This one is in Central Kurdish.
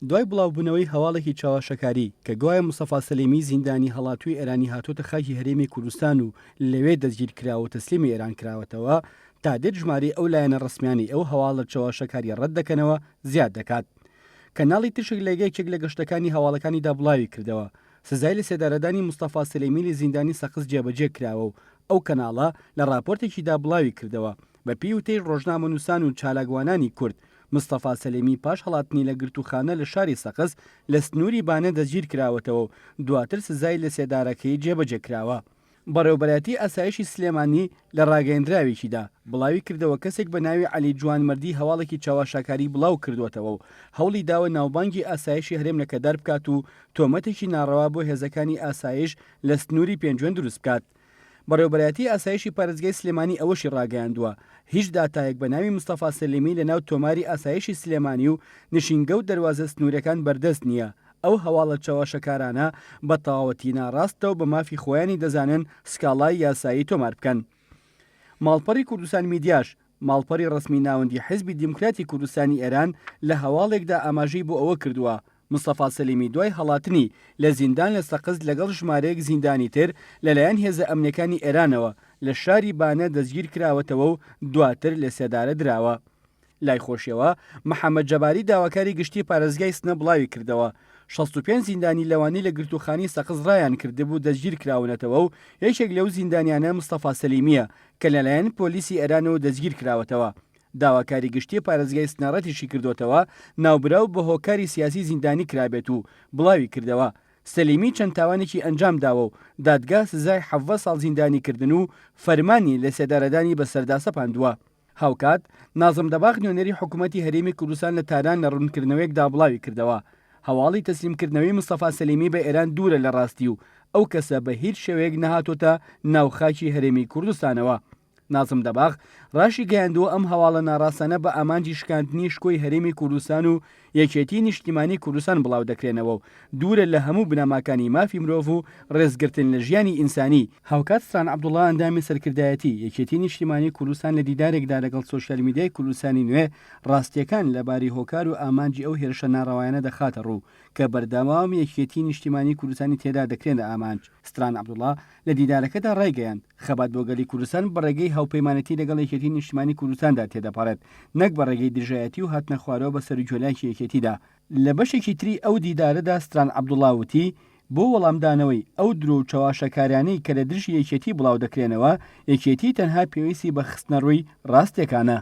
دوای بڵاوبوونەوەی هەواڵێکی چاوەشەکاری کە گوایە مستەفا سەلیمی زیندانی هەڵاتووی ئێرانی هاتوۆتە خاکی هەرێمی کوردستان و لەوێ دەستگیر کراوە و تەسلیمی ئێران کراوەتەوە تا دێت ژمارەی ئەو لایەنە ڕسمیانی ئەو هەواڵە چاوەشەکاری ڕەتدەکەنەوە زیاد دەکات. کەناڵی تشک لەگەیەکێک لە گەشتەکانی هەواڵەکانیدا بڵاوی کردەوە سزای لە سێدارەدانی مستەفا سەلیمی لە زیندانی سەقز جێبەجێ کراوە و ئەو کەناڵە لە راپۆرتێکیدا بڵاوی کردەوە بە پێی وتەی ڕۆژنامەنووسان و چالاکوانانی کورد مستەفا سەلیمی پاش هەڵاتنی لە گرتوخانە لە شاری سەقز لە سنووری بانە دەستگیر کراوەتەوە و دواتر سزای لە سێدارەکەی جێبەجێ کراوە. بەڕێوەبەرەتی ئاسایشی سلێمانی لە ڕاگەیەندراوێکیدا بڵاوی کردەوە کەسێک بە ناوی عەلی جوانمەردی هەواڵێکی چاوەشەکاری بڵاو کردوێتەوە و هەوڵی داوە ناوبانگی ئاسایشی هەرێم لەکەدار بکات و تۆمەتێکی ناڕەوا بۆ هێزەکانی ئاسایش لە سنووری پێنجوێن دروست بکات. بەڕێوەبەرەتی ئاسایشی پارێزگای سلێمانی ئەوەشی ڕاگەیاندووە هیچ داتایەک بە ناوی مستەفا سەلیمی لە ناو تۆماری ئاسایشی سلێمانی و نشینگە و دەواازە سنوورەکان بەردەست نییە. ئەو هەواڵە چاوەشەکارانە بە تەواوەتی ناڕاستەوە بە مافی خۆیانی دەزانن سکاڵای یاسایی تۆمار بکەن. ماڵپەڕی کوردستان میدیاش ماڵپەڕی ڕسمی ناوەندی حیزبی دیموکراتی کوردستانی ئێران لە هەواڵێکدا ئاماژەی بۆ ئەوە کردووە مستەفا سەلیمی دوای هەڵاتنی لە زیندان لە سەقز لەگەڵ ژمارەیەک زیندانی تر لەلایەن هێزە ئەمنیەکانی ئێرانەوە لە شاری بانە دەستگیر کراوەتەوە و دواتر لە سێدارە دراوە. لای خۆشیەوە محەممەد جەباری داواکاری گشتی پارێزگای سنە بڵاوی کردەوە 65 زیندانی لەوانی لە گرتوخانی سەقز ڕایان کردبوو دەستگیر کراونەتەوە و یەکێک لەو زیندانیانە مستەفا سەلیمیە کە لەلایەن پۆلیسی ئێرانەوە دەستگیر کراوەتەوە. داواکاری گشتی پارێزگای سنەڕەتیشی کردوتەوە ناوبراو بە هۆکاری سیاسی زیندانی کرابێت و بڵاوی کردەوە. سەلیمی چەند تاوانێکی ئەنجام داوە و دادگا سزای 17 ساڵ زیندانی کردن و فەرمانی لە سێدارەدانی بەسەردا سەپاندووە. هاوکات نازم دەباغ نوێنەری حکوومەتی هەرێمی کوردستان لە تاران لە ڕوونکردنەوەیەکدا بڵاوی کردەوە هەواڵی تەسلیمکردنەوەی مستەفا سەلیمی بە ئێران دوورە لە ڕاستی و ئەو کەسە بە هیچ شێوەیەک نەهاتۆتە ناوخاکی هەرێمی کوردستانەوە. نازم دەباغ ڕاشی گەیاندووە ئەم هەواڵە ناڕاستانە بە ئامانجی شکاندنی شکۆی هەرێمی کوردستان و یەکێتی نیشتیمانی کوردستان بڵاو دەکرێنەوە و دوورە لە هەموو بنەماکانی مافی مرۆڤ و ڕێزگرتن لە ژیانی ئینسانی. هاوکات سران عەبدوڵڵا ئەندامی سەرکردایەتی یەکێتی نیشتیمانی کوردستان لە دیدارێکدا لەگەڵ سۆشیال میدیای کوردستانی نوێ ڕاستیەکان لەباری هۆکار و ئامانجی ئەو هێرشە ناڕەوایانە دەخاتە ڕوو کە بەردەوام یەکێتی نیشتیمانی کوردستانی تێدا دەکرێنە ئامانج. سران عەبدوڵڵا لە دیدارەکەدا ڕایگەیاند خەبات بۆ گەلی کوردستان بەڕێگەی هاوپەیمانەتی لەگەڵ یەکێتی نیشتیمانی کوردستاندا تێدەپەڕێت نەک بەڕێگەی دژایەتی و هاتنە خوارەوە بە سەرجۆلایکی یەکێتیدا. لە بەشێکی تری ئەو دیدارەدا سران عەبدوڵڵا وتی بۆ وەڵامدانەوەی ئەو درۆ و چاواشەکارانەی کە لە دژی یەکێتی بڵاو دەکرێنەوە یەکێتی تەنها پێویستی بە خستنە ڕووی ڕاستیەکانە.